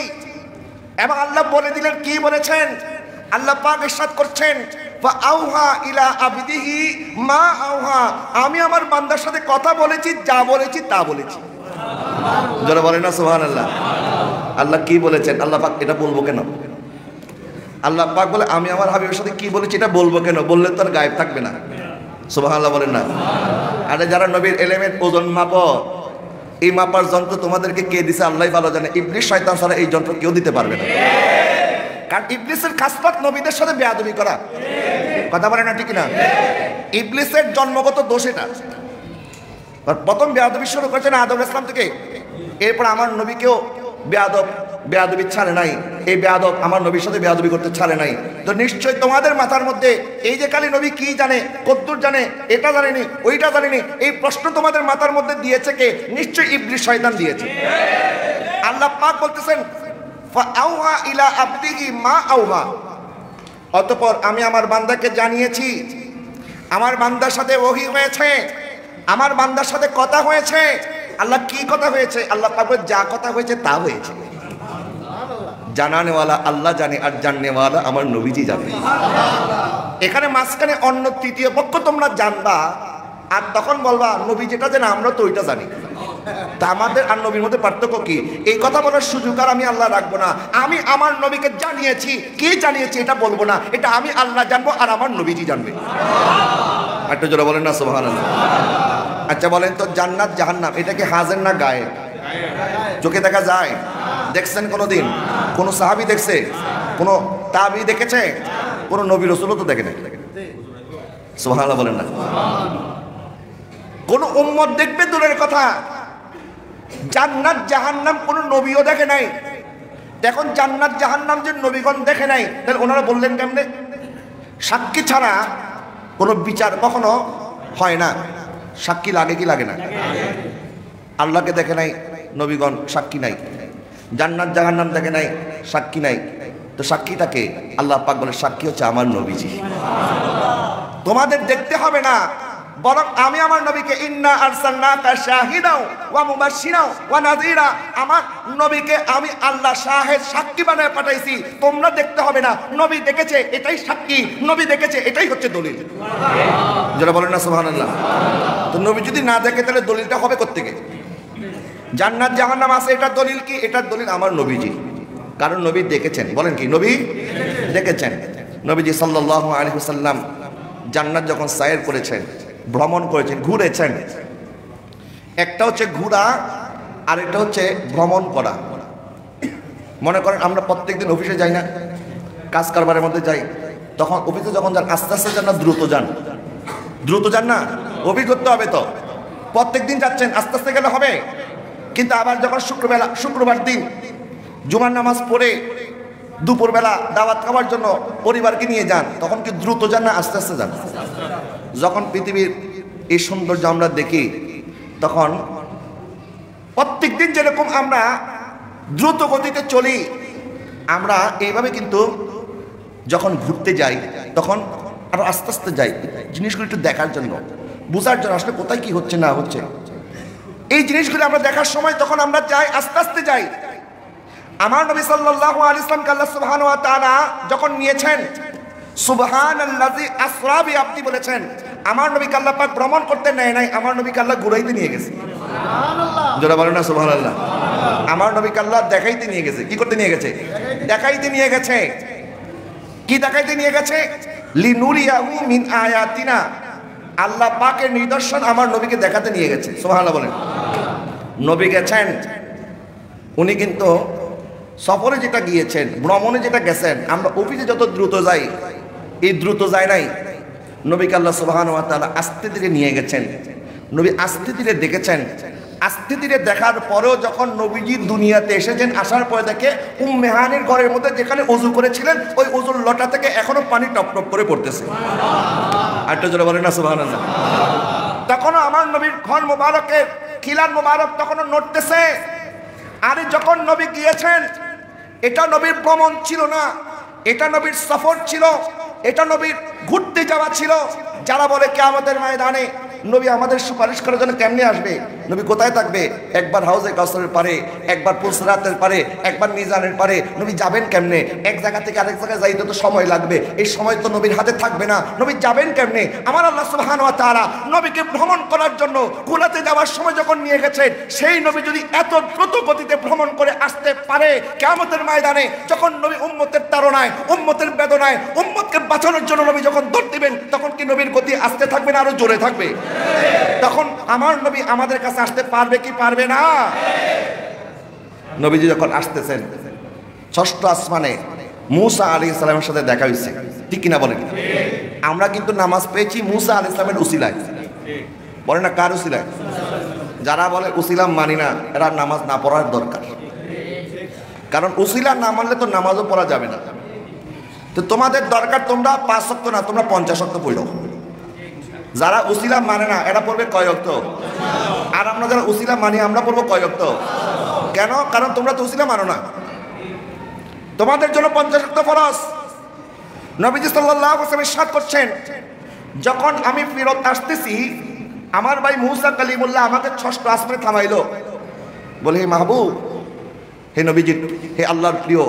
এবং আল্লাহ বলে দিলেন কি বলেছেন? আল্লাহ পাক ইরশাদ করছেন ফাআউহা ইলা আবদিহি মা আউহা, আমি আমার বান্দার সাথে কথা বলেছি, যা বলেছি তা বলেছি। যারা বলেন না সুবহানাল্লাহ। আল্লাহ কি বলেছেন? আল্লাহ পাক এটা বলবো কেন? আল্লাহ পাক বলে আমি আমার হাবিবের সাথে কি বলেছি এটা বলবো কেন? বললে তো আর গায়েব থাকবে না। সুবহানাল্লাহ বলেন না। আরে যারা নবীর এলেমের ওজন মাপো, এই মাপার যন্ত্র তোমাদেরকে কে দিছে আল্লাহই ভালো জানে। ইবলিস শয়তান ছাড়া এই যন্ত্র কেউ দিতে পারবে না। কারণ ইবলিসের খাসলত নবীদের সাথে বেয়াদবি করা, কথা বলে না ঠিক না? ইবলিসের জন্মগত দোষ এটা। প্রথম বেয়াদবি শুরু করেছেন আদম আলাইহিস সালাম থেকে, এরপর আমার নবীকেও বেয়াদবি ছাড়ে নাই। এই বেয়াদব আমার নবীর সাথে বেয়াদবি করতে ছাড়ে নাই। তো নিশ্চয় তোমাদের মাথার মধ্যে এই যে কালী নবী কি জানে, কদ্দুর জানে, এটা জানেনি, ওইটা জানেনি, এই প্রশ্ন তোমাদের মাথার মধ্যে দিয়েছে কে? নিশ্চয় ইবলিস শয়তান দিয়েছে। আল্লাহ পাক বলতেছেন ফাআউহা ইলা আবদিহি মা আউহা, অতঃপর আমি আমার বান্দাকে জানিয়েছি, আমার বান্দার সাথে ওহী হয়েছে, আমার বান্দার সাথে কথা হয়েছে। আল্লাহ কি কথা হয়েছে? আল্লাহ পাক বলে যা কথা হয়েছে তা হয়েছে। জানানেওয়ালা আল্লাহ জানে আর জাননেওয়ালা আমার নবীজি জানে। এখানে মাঝখানে অন্য তৃতীয় পক্ষ তোমরা জানবা আর তখন বলবা নবী যেটা জানে আমরা তো ওইটা জানি। তা আমাদের আর নবীর মধ্যে পার্থক্য কি? এই কথা বলার সুযোগ আর আমি আল্লাহ রাখবো না। আমি আমার নবীকে জানিয়েছি, কি জানিয়েছি এটা বলবো না, এটা আমি আল্লাহ জানবো আর আমার নবীজি জানবে। একটা জোরে বলেন না সুবহানাল্লাহ। আচ্ছা বলেন তো জান্নাত জাহান্নাম এটা কি হাজির না গায়েব? চোখে দেখা যায়? দেখছেন কোনোদিন? কোন সাহাবী দেখছে? কোন তাবী দেখেছে? কোন নবী রাসূলও তো দেখে নাই। সুবহানাল্লাহ বলেন না। কোন উম্মত দেখবে দূরের কথা, জান্নাত জাহান্নাম কোন নবীও দেখে নাই। এখন জান্নাত জাহান্নাম যে নবীগণ দেখে নাই, তাহলে ওনারা বললেন কেমনে? সাক্ষী ছাড়া কোনো বিচার কখনো হয় না। সাক্ষী লাগে কি লাগে না? আল্লাহকে দেখে নাই নবীগণ, সাক্ষী নাই। জান্নাত জাহান্নাম দেখে নাই, সাক্ষী নাই। তো সাক্ষীটাকে আল্লাহ পাক বলে সাক্ষী হচ্ছে আমার নবীজি। তোমাদের দেখতে হবে না, বরং আমি আমার নবীকে ইন্না আরসালনাকা শাহিদাও ওয়া মুবাশশিরাও ওয়া নাযীরা, আমার নবীকে আমি আল্লাহ শাহেদ সাক্ষী বানায় পাঠাইছি। তোমরা দেখতে হবে না, নবী দেখেছে এটাই সাক্ষী, নবী দেখেছে এটাই হচ্ছে দলিল। যারা বলেন না সুবহানাল্লাহ। তো নবী যদি না দেখে তাহলে দলিলটা হবে কোত্থেকে? জান্নাত জাহান্নাম আছে এটার দলিল কি? এটার দলিল আমার নবীজি। কারণ নবী দেখেছেন। বলেন কি? নবী দেখেছেন। নবীজি সাল্লাল্লাহু আলাইহি ওয়াসাল্লাম জান্নাত যখন সায়ের করেছেন, ভ্রমণ করেছেন, ঘুরেছেন। একটা হচ্ছে ঘোরা আর একটা হচ্ছে ভ্রমণ করা। মনে করেন আমরা প্রত্যেকদিন অফিসে যাই না, কাজ কারবারের মধ্যে যাই, তখন অফিসে যখন যান আস্তে আস্তে যান না দ্রুত যান? দ্রুত যান না? অফিস করতে হবে তো। প্রত্যেকদিন যাচ্ছেন, আস্তে আস্তে গেলে হবে। কিন্তু আবার যখন শুক্রবার দিন জুমার নামাজ পড়ে দুপুরবেলা দাওয়াত খাওয়ার জন্য পরিবারকে নিয়ে যান, তখন কি দ্রুত যান না আস্তে আস্তে যান? যখন পৃথিবীর এই সৌন্দর্য আমরা দেখি, তখন প্রত্যেক দিন যেরকম আমরা দ্রুত গতিতে চলি, আমরা এইভাবে কিন্তু যখন ঘুরতে যাই তখন আরো আস্তে আস্তে যাই, জিনিসগুলো একটু দেখার জন্য, বোঝার জন্য আসলে কোথায় কি হচ্ছে না হচ্ছে। এই জিনিসগুলো আমরা দেখার সময় তখন আমরা যাই, আস্তে আস্তে যাই। আমার নবী সাল্লাল্লাহু আলাইহি ওয়াসাল্লামকে আল্লাহ সুবহানাহু ওয়া তাআলা যখন নিয়েছেন সুবহানাল্লাযী আসরা বিআবদি বলেছেন, আমার নবীকে আল্লাহ পাক ভ্রমণ করতে নেয় নাই, আমার নবীকে আল্লাহ ঘুরাইতে নিয়ে গেছে। সুবহানাল্লাহ, জোরে বলেন না সুবহানাল্লাহ। আমার নবীকে আল্লাহ দেখাইতে নিয়ে গেছে। কি করতে নিয়ে গেছে? দেখাইতে নিয়ে গেছে। কি দেখাইতে নিয়ে গেছে? লিনুরিয়াহু মিন আয়াতিনা, আল্লাহ পাকের নিদর্শন আমার নবীকে দেখাতে নিয়ে গেছে। সুবহানাল্লাহ বলেন। নবী গেছেন, উনি কিন্তু সফরে যেটা গিয়েছেন, ভ্রমণে যেটা গেছেন, আমরা অফিসে যত দ্রুত যাই, এই দ্রুত যায় নাই। নবীকে আল্লাহ সুবহানাহু ওয়া তাআলা আস্তে ধীরে নিয়ে গেছেন। নবী আস্তে ধীরে দেখেছেন। আস্তে ধীরে দেখার পরেও যখন নবীজি দুনিয়াতে এসেছেন, আসার পরে দেখে উম্মে হানির ঘরের মধ্যে যেখানে ওযু করেছিলেন, ওই ওযুর লটা থেকে এখনো পানি টপ টপ করে পড়তেছে। আর তো জোরে বলেন না সুবহানাল্লাহ। তখনও আমার নবীর ঘর মোবারকের খিলান মোবারক তখনও নড়তেছে। আরে যখন নবী গিয়েছেন, এটা নবীর ভ্রমণ ছিল না, এটা নবীর সফর ছিল, এটা নবীর ঘুরতে যাওয়া ছিল। যারা বলে কিয়ামতের ময়দানে নবী আমাদের সুপারিশ করার জন্য কেমনে আসবে, নবী কোথায় থাকবে, একবার হাউজে কাউসারের পারে, একবার পুলসরাতের পারে, একবার মিজানের পারে, নবী যাবেন কেমনে? এক জায়গা থেকে আরেক জায়গায় যাইতে তো সময় লাগবে, এই সময় তো নবীর হাতে থাকবে না, নবী যাবেন কেমনে? আমার আল্লাহ সুবহানাহু ওয়া তাআলা নবীকে ভ্রমণ করার জন্য কুলাতে যাওয়ার সময় যখন নিয়ে গেছেন, সেই নবী যদি এত দ্রুত গতিতে ভ্রমণ করে আসতে পারে, কিয়ামতের ময়দানে যখন নবী উম্মতের তাড়নায়, উম্মতের বেদনায়, উম্মতকে বাঁচানোর জন্য নবী যখন দৌড় দিবেন, তখন কি নবীর গতি আসতে থাকবে না আরো জোরে থাকবে? তখন আমার নবী আমাদের কাছে আসতে পারবে কি পারবে না? নবীজি যখন আসতেছেন, ষষ্ঠ আসমানে মূসা আলাইহিস সালামের সাথে দেখা হয়েছে, ঠিক কিনা বলেন? আমরা কিন্তু নামাজ পেয়েছি মূসা আলাইহিস সালামের উসিলায়। বলে না কার উসিলায়? যারা বলে উসিলা মানি না, এরা নামাজ না পড়ার দরকার। কারণ উসিলা না মানলে তো নামাজও পড়া যাবে না। তো তোমাদের দরকার তোমরা 5 ওয়াক্ত না, তোমরা 50 ওয়াক্ত পড়ো। যারা উসিলা মানে না, এরা পড়বে কয় ওয়াক্ত? আর আমরা যারা উসিলা মানি, আমরা পড়বো কয় ওয়াক্ত? কেন? কারণ তোমরা তো উসিলা মানো না। তোমাদের জন্য 50 ওয়াক্ত ফরজ। নবীজি সাল্লাল্লাহু আলাইহি ওয়াসাল্লাম ইরশাদ করছেন, যখন আমি ফেরত আসতেছি, আমার ভাই মূসা কালিমুল্লাহ আমাকে ষষ্ঠ আসমানে থামাইলো। বলে, হে মাহবুব, হে নবীজি, হে আল্লাহর প্রিয়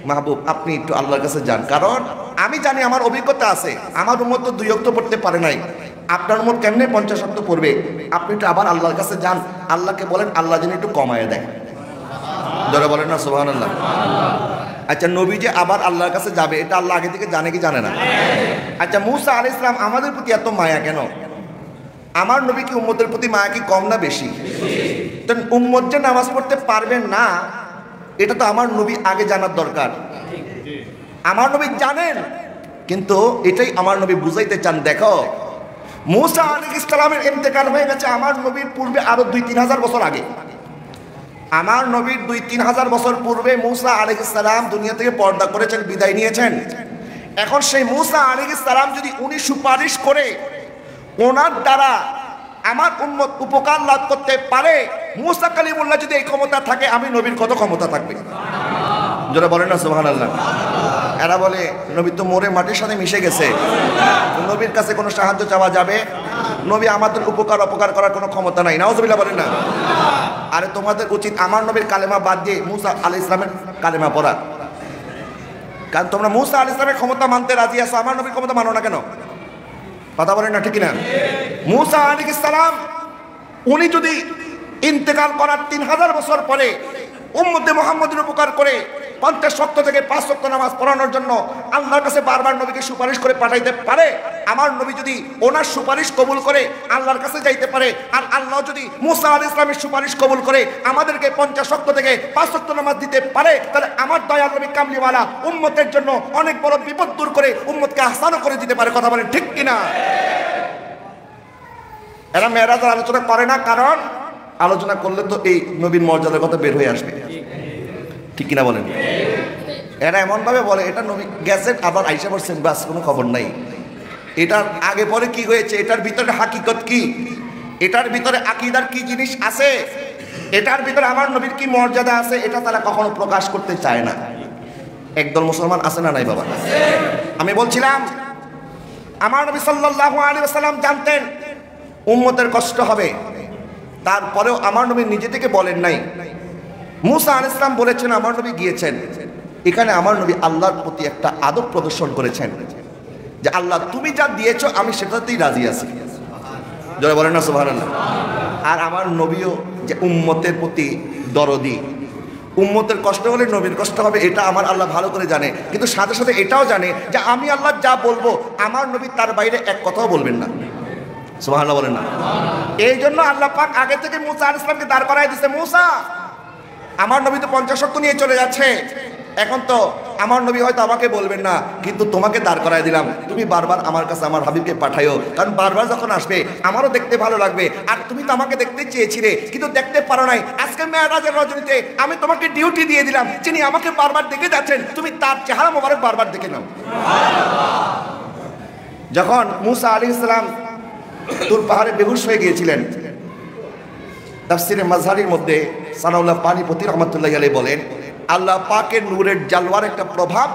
মাহবুব, আপনি একটু আল্লাহর কাছে যান। কারণ আমি জানি, আমার অভিজ্ঞতা আছে, আমার উম্মত তো 2 ওয়াক্ত পড়তে পারে নাই, আপনার উম্মত কেমনে 50 ওয়াক্ত পড়বে? আপনি একটু আবার আল্লাহর কাছে যান, আল্লাহকে বলেন আল্লাহ যেন একটু কমায় দেয়। ধরে বলেন না সুবহানাল্লাহ। আচ্ছা, নবী যে আবার আল্লাহর কাছে যাবে, এটা আল্লাহ আগে থেকে জানে কি জানে না? আচ্ছা, মূসা আলাইহিস সালাম আমাদের প্রতি এত মায়া কেন? আমার নবী কি উম্মতের প্রতি মায়া কি কম না বেশি? তো উম্মত যে নামাজ পড়তে পারবেন না, এটা তো আমার নবী আগে জানার দরকার। আমার নবী জানেন, কিন্তু এটাই আমার নবী বুঝাইতে চান। দেখো, মূসা আলাইহিস সালামের ইন্তেকাল হয়ে গেছে আমার নবীর পূর্বে আরো 2-3 হাজার বছর আগে। আমার নবীর 2-3 হাজার বছর পূর্বে মূসা আলাইহিস সালাম দুনিয়া থেকে পর্দা করেছেন, বিদায় নিয়েছেন। এখন সেই মূসা আলাইহিস সালাম যদি উনি সুপারিশ করে ওনার দ্বারা আমার উম্মত উপকার লাভ করতে পারে, মূসা কালিমুল্লাহ যদি এই ক্ষমতা থাকে, আমি নবীর কত ক্ষমতা থাকবে? যারা বলেন না সুবহানাল্লাহ। এরা বলে নবী তো মরে মাটির সাথে মিশে গেছে, নবীর কাছে কোনো সাহায্য চাওয়া যাবে? নবী আমাদের উপকার অপকার করার কোনো ক্ষমতা নাই। নাউজুবিল্লাহ বলেন না। আরে তোমাদের উচিত আমার নবীর কালেমা বাদ দিয়ে মূসা আলাইহিস সালামের কালেমা পড়া। কারণ তোমরা মূসা আলাইহিস সালামের ক্ষমতা মানতে রাজি আছো, আমার নবীর ক্ষমতা মানো না কেন? কথা বলেন না, ঠিক না? মূসা আলাইহিস সালাম উনি যদি ইন্তেকাল করার 3000 বছর পরে উম্মতে মুহাম্মদের উপকার করে 50 ওয়াক্ত থেকে 5 ওয়াক্ত নামাজ পড়ানোর জন্য আল্লাহর কাছে বারবার নবীকে সুপারিশ করে পাঠাইতে পারে, আমার নবী যদি ওনার সুপারিশ কবুল করে আল্লাহর কাছে যাইতে পারে, আর আল্লাহ যদি মূসা আলাইহিস সালামের সুপারিশ কবুল করে আমাদেরকে 50 ওয়াক্ত থেকে 5 ওয়াক্ত নামাজ দিতে পারে, তাহলে আমার দয়াল নবী কামলিওয়ালা উম্মতের জন্য অনেক বড় বিপদ দূর করে উম্মতকে আহসানও করে দিতে পারে। কথা বলেন ঠিক কিনা? এরা মেরাজের আলোচনা করে না, কারণ আলোচনা করলে তো এই নবীর মর্যাদার কথা বের হয়ে আসবে, ঠিক কিনা বলেন? এরা এমন ভাবে বলে এটা নবী গেছেন আবার আইসা পড়ছেন, বাস কোনো খবর নাই। এটার আগে পরে কি হয়েছে, এটার ভিতরে হাকিকত কি, এটার ভিতরে আকীদার কি জিনিস আছে, এটার ভিতরে আমার নবীর কি মর্যাদা আছে, এটা তারা কখনো প্রকাশ করতে চায় না। একদল মুসলমান আছে না নাই বাবা? আমি বলছিলাম আমার নবী সাল্লাল্লাহু আলাইহি ওয়াসাল্লাম জানতেন উম্মতের কষ্ট হবে, তারপরেও আমার নবী নিজে থেকে বলেন নাই। মূসা আলাইহিস সালাম বলেছেন, আমার নবী গিয়েছেন, এখানে আমার নবী আল্লাহর প্রতি একটা আদব প্রদর্শন করেছেন। যে আল্লাহ তুমি যা দিয়েছো আমি সেটাতেই রাজি আছি। যারা বলেন না সুবহানাল্লাহ। আর আমার নবীও যে উম্মতের প্রতি দরদি, উম্মতের কষ্ট হলে নবীর কষ্ট হবে, এটা আমার আল্লাহ ভালো করে জানে। কিন্তু সাথে সাথে এটাও জানে যে আমি আল্লাহ যা বলবো আমার নবী তার বাইরে এক কথাও বলবেন না। সুবহানাল্লাহ বলেন না। এই জন্য আল্লাহ পাক আগে থেকে মুসা আলাইহিস সালামকে দাঁড় করায় দিয়েছে, মুসা আমার নবী তো 50 শর্ত নিয়ে চলে যাচ্ছে, এখন তো আমার নবী হয়তো আমাকে বলবেন না, কিন্তু তোমাকে দাঁড় করায় দিলাম, তুমি বারবার আমার কাছে আমার হাবিবকে পাঠাইও, কারণ বারবার যখন আসবে আমারও দেখতে ভালো লাগবে। আর তুমি তো আমাকে দেখতে চেয়েছিলে কিন্তু দেখতে পারো নাই, আজকে মেরাজের রজনীতে আমি তোমাকে ডিউটি দিয়ে দিলাম, যিনি আমাকে বারবার দেখে যাচ্ছেন তুমি তার চেহারা মোবারক বারবার দেখে নাও। যখন মুসা আলাইহিস সালাম তুর পাহাড়ে বেহুশ হয়ে গিয়েছিলেন, তাফসিরে মাযহারির মধ্যে সানাউল্লাহ পানিপতি রহমাতুল্লাহি আলাইহি বলেন আল্লাহ পাকের নূরের জালওয়ার একটা প্রভাব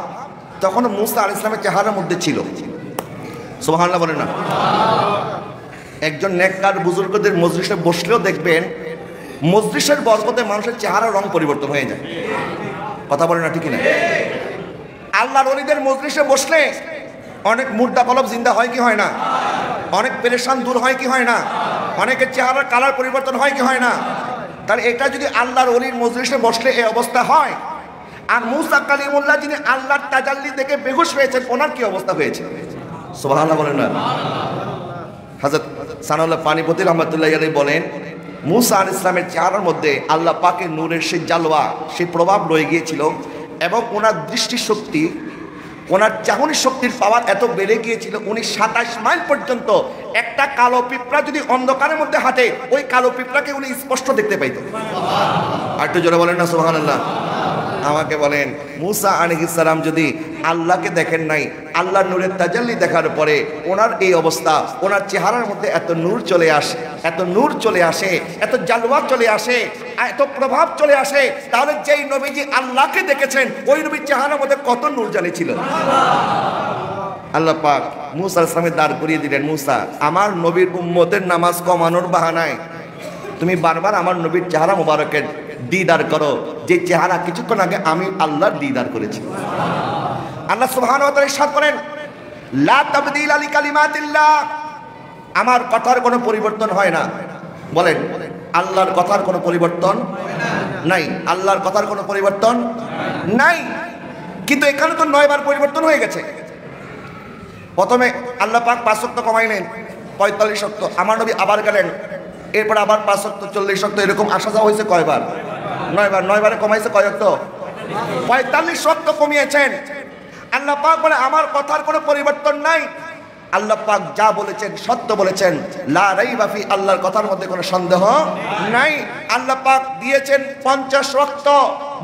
তখন মুসা আলাইহিস সালামের চেহারার মধ্যে ছিল। সুবহানাল্লাহ বলেন না। একজন নেককার বুজুর্গদের মজলিসে বসলেও দেখবেন মজলিসের বরকতে মানুষের চেহারার রং পরিবর্তন হয়ে যায়। কথা বলেন না ঠিক না? আল্লাহর ওলিদের মজলিসে বসলে অনেক মুর্দা কলব জিন্দা হয় কি হয় না? অনেক পেরেশান দূর হয় কি হয় না? অনেকের চেহারার কালার পরিবর্তন হয় কি হয় না? তাহলে এটা যদি আল্লাহর ওলির মজলিসে বসলে এই অবস্থা হয়, আর মুসা কালিমুল্লাহ যিনি আল্লাহর তাজাল্লি দেখে বেহুশ হয়েছেন ওনার কি অবস্থা হয়েছে? সুবহানাল্লাহ বলেন না। হযরত সানাউল্লাহ পানিপতি রহমাতুল্লাহি আলাইহি বলেন মুসা আলাইহিস সালামের চেহারার মধ্যে আল্লাহ পাকের নূরের সেই জালওয়া, সেই প্রভাব রয়ে গিয়েছিল, এবং ওনার দৃষ্টিশক্তি, ওনার চাহনি শক্তির পাওয়ার এত বেড়ে গিয়েছিল উনি 27 মাইল পর্যন্ত একটা কালো পিঁপড়া যদি অন্ধকারের মধ্যে হাঁটে ওই কালো পিঁপড়াকে উনি স্পষ্ট দেখতে পাইতেন। আর একটু জোরে বলেন না সুবহানাল্লাহ। আমাকে বলেন মুসা আলাইহিস সালাম যদি আল্লাহকে দেখেন নাই, আল্লাহর নূরের তাজাল্লি দেখার পরে ওনার এই অবস্থা, ওনার চেহারার মধ্যে এত নূর চলে আসে, এত নূর চলে আসে, এত জালওয়া চলে আসে, এত প্রভাব চলে আসে, তাহলে যেই নবীজি আল্লাহকে দেখেছেন ওই নবীর চেহারার মধ্যে কত নূর জানি ছিল। আল্লাহ পাক মুসা আলাইহিস সালামকে দাঁড় করিয়ে দিলেন, মুসা আমার নবীর উম্মতের নামাজ কমানোর বাহানায় তুমি বারবার আমার নবীর চেহারা মোবারকের দিদার করো, যে চেহারা কিছুক্ষণ আগে আমি আল্লাহর দিদার করেছি। আল্লাহ সুবহানাহু ওয়া তাআলা ইরশাদ করেন লা তাবদীলা লিকালিমাতিল্লাহ, আমার কথার কোনো পরিবর্তন হয় না। বলেন আল্লাহর কথার কোনো পরিবর্তন নাই, আল্লাহর কথার কোনো পরিবর্তন নাই। কিন্তু এখানে তো 9 বার পরিবর্তন হয়ে গেছে। প্রথমে আল্লাহ পাক 5 ওয়াক্ত কমাইলেন 45 ওয়াক্ত, আমার নবী আবার গেলেন, এরপর আবার 5 ওয়াক্ত 40 ওয়াক্ত, এরকম আসা যাওয়া হয়েছে কয়বার? 9 বার। 9 বারে কমাইছে কয় ওয়াক্ত? 45 ওয়াক্ত কমিয়েছেন। আল্লাহ পাক বলে আমার কথার কোনো পরিবর্তন নাই, আল্লাহ পাক যা বলেছেন সত্য বলেছেন, লা রাইবা ফি, আল্লাহর কথার মধ্যে কোনো সন্দেহ নাই। আল্লাহ পাক দিয়েছেন 50 ওয়াক্ত,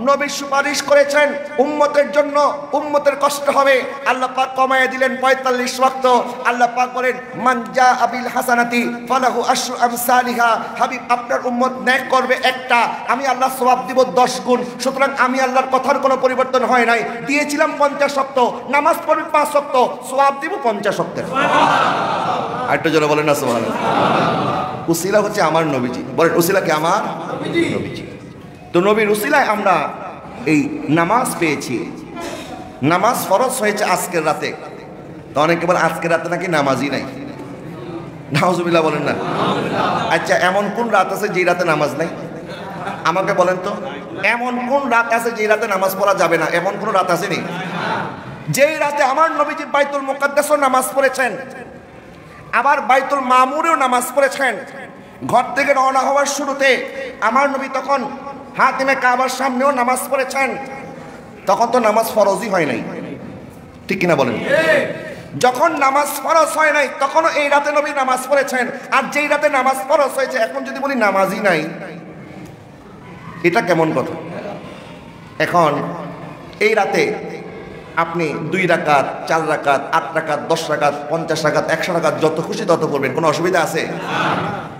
নবী সুপারিশ করেছেন উম্মতের জন্য, উম্মতের কষ্ট হবে, আল্লাহ পাক কমায় দিলেন 45 ওয়াক্ত। আল্লাহ পাক বলেন মান জা আবিল হাসানাতি ফালাহু আশরু আমসালিহা, হাবিব আপনার উম্মত নেক করবে একটা, আমি আল্লাহ সওয়াব দিব 10 গুণ। সুতরাং আমি আল্লাহর কথার কোনো পরিবর্তন হয় নাই, দিয়েছিলাম 50 ওয়াক্ত, নামাজ পড়বে 5 ওয়াক্ত, সওয়াব দিব 50 ওয়াক্তের। সুবহানাল্লাহ। আরেকটু জোরে বলেন না সুবহানাল্লাহ। উসিলা হচ্ছে আমার নবীজি, বলেন উসিলা কি? আমার নবীজি। তো নবীর উসিলায় আমরা এই নামাজ পেয়েছি। নামাজ ফরজ হয়েছে আজকের রাতে, তো অনেকে বলে আজকের রাতে নাকি নামাজই নাই। নাউজুবিল্লাহ বলেন না। আচ্ছা এমন কোন রাত আছে যে রাতে নামাজ নাই? আমাকে বলেন তো, এমন কোন রাত আছে যে রাতে নামাজ পড়া যাবে না? এমন কোন রাত আছে নি? যেই রাতে আমার নবীজি বাইতুল মুকাদ্দাসও নামাজ পড়েছেন, আবার বাইতুল মামুরেও নামাজ পড়েছেন। ঘর থেকে রওনা হওয়ার শুরুতে আমার নবী তখন হাতিমে কাবার সামনেও নামাজ পড়েছেন, তখন তো নামাজ ফরজই হয় নাই, ঠিক কিনা বলেন? যখন নামাজ ফরজ হয় নাই তখনও এই রাতে নবী নামাজ পড়েছেন। আর যেই রাতে নামাজ ফরজ হয়েছে এখন যদি বলি নামাজই নাই, এটা কেমন কথা? এখন এই রাতে আপনি 2 রাকাত, 4 রাকাত, 8 রাকাত, 10 রাকাত, 50 রাকাত, 100 রাকাত যত খুশি তত পড়বেন, কোনো অসুবিধা আছে?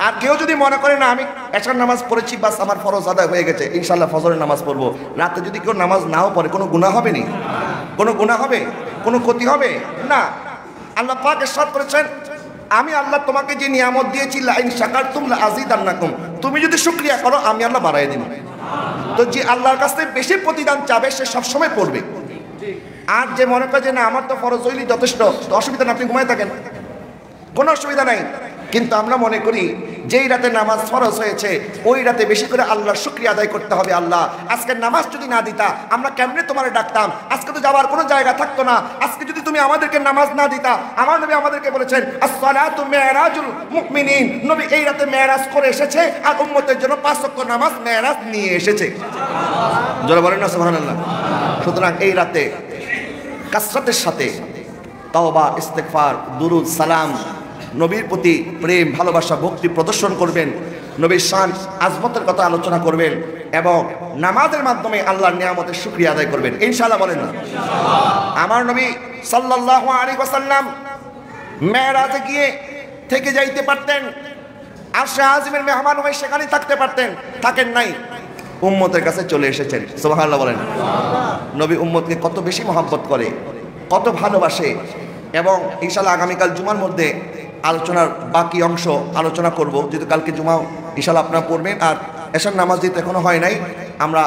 আর কেউ যদি মনে করে না আমি এশার নামাজ পড়েছি বাস আমার ফরজ আদায় হয়ে গেছে, ইনশাআল্লাহ ফজরের নামাজ পড়বো, রাতে যদি কেউ নামাজ নাও পড়ে কোনো গুনাহ হবে নি? কোনো গুনাহ হবে? কোনো ক্ষতি হবে না। আল্লাহ পাক ইরশাদ করেছেন আমি আল্লাহ তোমাকে যে নিয়ামত দিয়েছি লা ইন শাকারতুম লা আযীদান্নাকুম, তুমি যদি শুকরিয়া করো আমি আল্লাহ বাড়ায় দেব। তো যে আল্লাহর কাছ থেকে বেশি প্রতিদান চাবে সে সবসময় পড়বে। আর যে মনে করে যে না আমার তো ফরজ হইলেই যথেষ্ট, তো অসুবিধা না, আপনি ঘুমায় থাকেন, কোনো অসুবিধা নাই। কিন্তু আমরা মনে করি যেই রাতে নামাজ ফরজ হয়েছে ওই রাতে বেশি করে আল্লাহর শুকরিয়া আদায় করতে হবে। আল্লাহ, আজকে নামাজ যদি না দিতা আমরা কেমনে তোমারে ডাকতাম, আজকে তো যাওয়ার কোনো জায়গা থাকতো না, আজকে যদি তুমি আমাদেরকে নামাজ না দিতা। আমার নবী আমাদেরকে বলেছেন আসসালাতু মিরাজুল মুমিনিন, নবী এই রাতে মেরাজ করে এসেছে আর উম্মতের জন্য 5 ওয়াক্ত নামাজ মেরাজ নিয়ে এসেছে। জোরে বলেন না সুবহানাল্লাহ। সুতরাং এই রাতে কাসরাতের সাথে তাওবা, ইস্তেগফার, দুরুদ, সালাম, নবীর প্রতি প্রেম, ভালোবাসা, ভক্তি প্রদর্শন করবেন, নবীর শান আজমতের কথা আলোচনা করবেন এবং নামাজের মাধ্যমে আল্লাহর নিয়ামতের শুকরিয়া আদায় করবেন ইনশাআল্লাহ। বলেন না আমার নবী সাল্লাল্লাহু আলাইহি ওয়াসাল্লাম মেরাজে গিয়ে থেকে যাইতে পারতেন, আরশে আজিমের মেহমান হয়ে সেখানেই থাকতে পারতেন, থাকেন নাই, উম্মতের কাছে চলে এসেছেন। সুবহানাল্লাহ বলেন। নবী উম্মতকে কত বেশি মহব্বত করে, কত ভালোবাসে। এবং ইনশাআল্লাহ আগামীকাল জুমার মধ্যে আলোচনার বাকি অংশ আলোচনা করব, যেহেতু কালকে জুমা ইনশাআল্লাহ আপনারা পড়বেন। আর এশার নামাজ দিতে এখনো হয় নাই, আমরা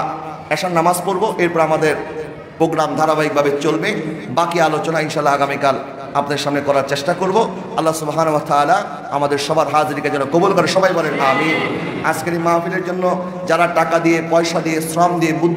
এশার নামাজ পড়ব, এরপর আমাদের প্রোগ্রাম ধারাবাহিকভাবে চলবে। বাকি আলোচনা ইনশাআল্লাহ আগামীকাল আপনাদের সামনে করার চেষ্টা করব। আল্লাহ সুবহানাহু ওয়া তাআলা আমাদের সবার হাজিরিকে যেন কবুল করে, সবাই বলেন আমিন। আজকের এই মাহফিলের জন্য যারা টাকা দিয়ে, পয়সা দিয়ে, শ্রম দিয়ে, বুদ্ধি